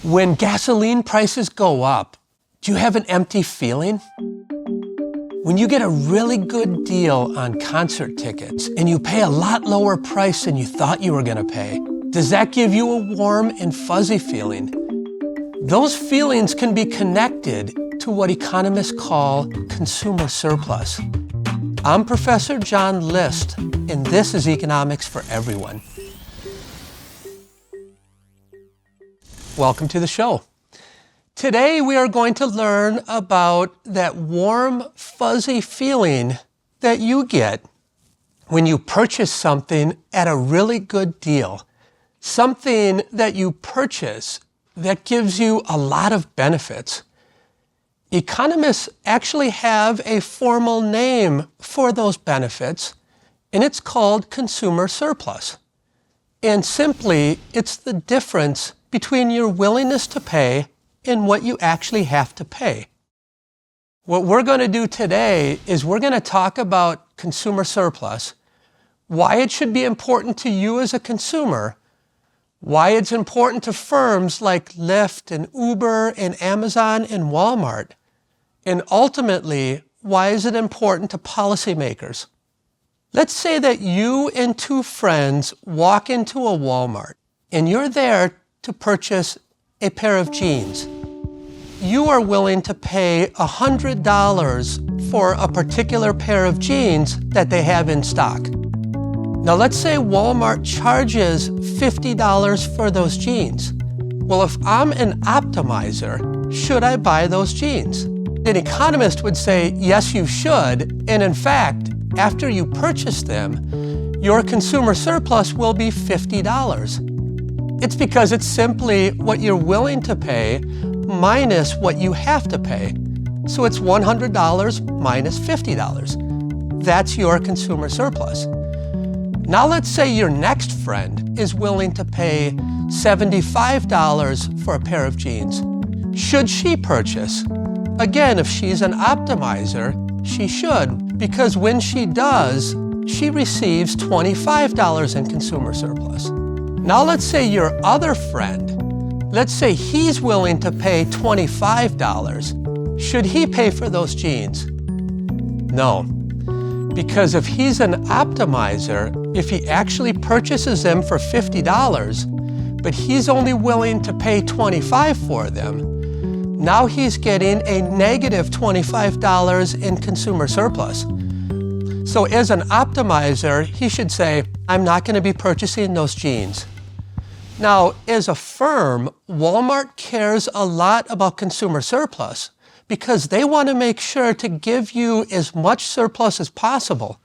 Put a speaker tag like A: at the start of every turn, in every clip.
A: When gasoline prices go up, do you have an empty feeling? When you get a really good deal on concert tickets and you pay a lot lower price than you thought you were going to pay, does that give you a warm and fuzzy feeling? Those feelings can be connected to what economists call consumer surplus. I'm Professor John List, and this is Economics for Everyone. Welcome to the show. Today we are going to learn about that warm, fuzzy feeling that you get when you purchase something at a really good deal. Something that you purchase that gives you a lot of benefits. Economists actually have a formal name for those benefits, and it's called consumer surplus. And simply, it's the difference between your willingness to pay and what you actually have to pay. What we're going to do today is we're going to talk about consumer surplus, why it should be important to you as a consumer, why it's important to firms like Lyft and Uber and Amazon and Walmart, and ultimately, why is it important to policymakers? Let's say that you and two friends walk into a Walmart and you're there to purchase a pair of jeans. You are willing to pay $100 for a particular pair of jeans that they have in stock. Now let's say Walmart charges $50 for those jeans. Well, if I'm an optimizer, should I buy those jeans? An economist would say, yes, you should. And in fact, after you purchase them, your consumer surplus will be $50. It's because it's simply what you're willing to pay minus what you have to pay. So it's $100 minus $50. That's your consumer surplus. Now let's say your next friend is willing to pay $75 for a pair of jeans. Should she purchase? Again, if she's an optimizer, she should, because when she does, she receives $25 in consumer surplus. Now let's say your other friend, let's say he's willing to pay $25. Should he pay for those jeans? No, because if he's an optimizer, if he actually purchases them for $50, but he's only willing to pay $25 for them, now he's getting a negative $25 in consumer surplus. So as an optimizer, he should say, I'm not going to be purchasing those jeans. Now, as a firm, Walmart cares a lot about consumer surplus because they want to make sure to give you as much surplus as possible.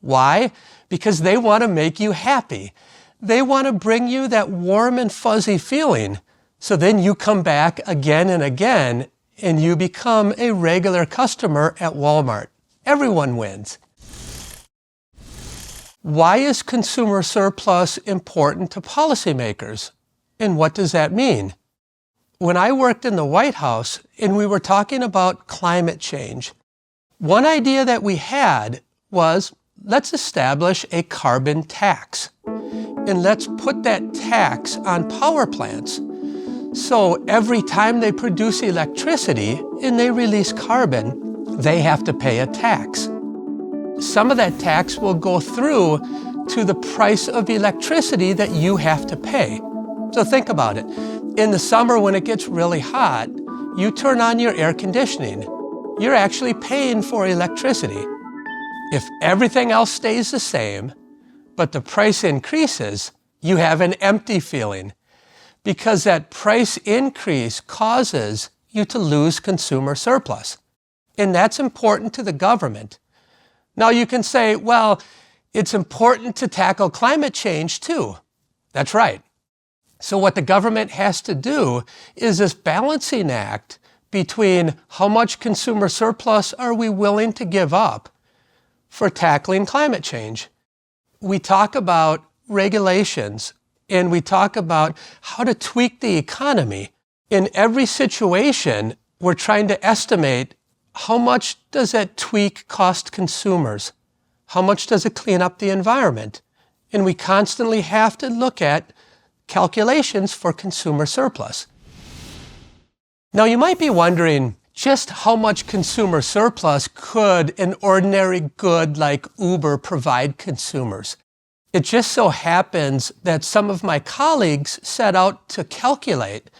A: Why? Because they want to make you happy. They want to bring you that warm and fuzzy feeling. So then you come back again and again and you become a regular customer at Walmart. Everyone wins. Why is consumer surplus important to policymakers? And what does that mean? When I worked in the White House and we were talking about climate change, one idea that we had was, let's establish a carbon tax. And let's put that tax on power plants. So every time they produce electricity and they release carbon, they have to pay a tax. Some of that tax will go through to the price of electricity that you have to pay. So think about it. In the summer when it gets really hot, you turn on your air conditioning. You're actually paying for electricity. If everything else stays the same, but the price increases, you have an empty feeling because that price increase causes you to lose consumer surplus. And that's important to the government. Now you can say, well, it's important to tackle climate change too. That's right. So what the government has to do is this balancing act between how much consumer surplus are we willing to give up for tackling climate change. We talk about regulations and we talk about how to tweak the economy. In every situation, we're trying to estimate how much does that tweak cost consumers? How much does it clean up the environment? And we constantly have to look at calculations for consumer surplus. Now you might be wondering just how much consumer surplus could an ordinary good like Uber provide consumers. It just so happens that some of my colleagues set out to calculate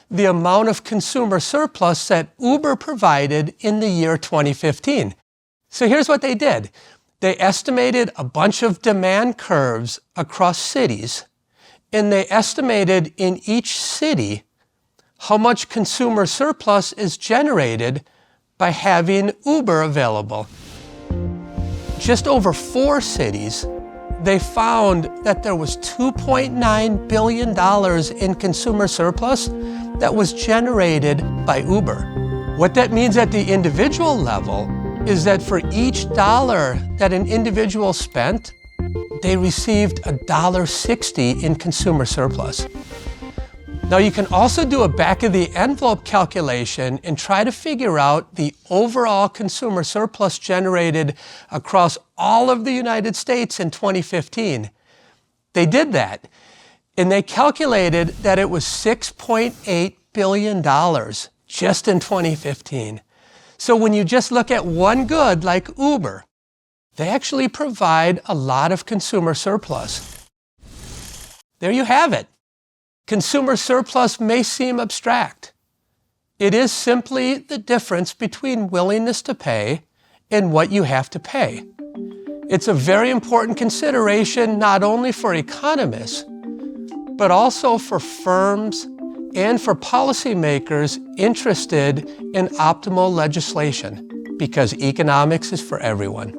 A: the amount of consumer surplus that Uber provided in the year 2015. So here's what they did. They estimated a bunch of demand curves across cities, and they estimated in each city how much consumer surplus is generated by having Uber available. Just over 4 cities, they found that there was $2.9 billion in consumer surplus that was generated by Uber. What that means at the individual level is that for each dollar that an individual spent, they received $1.60 in consumer surplus. Now you can also do a back-of-the-envelope calculation and try to figure out the overall consumer surplus generated across all of the United States in 2015. They did that, and they calculated that it was $6.8 billion just in 2015. So when you just look at one good like Uber, they actually provide a lot of consumer surplus. There you have it. Consumer surplus may seem abstract. It is simply the difference between willingness to pay and what you have to pay. It's a very important consideration not only for economists, but also for firms and for policymakers interested in optimal legislation, because economics is for everyone.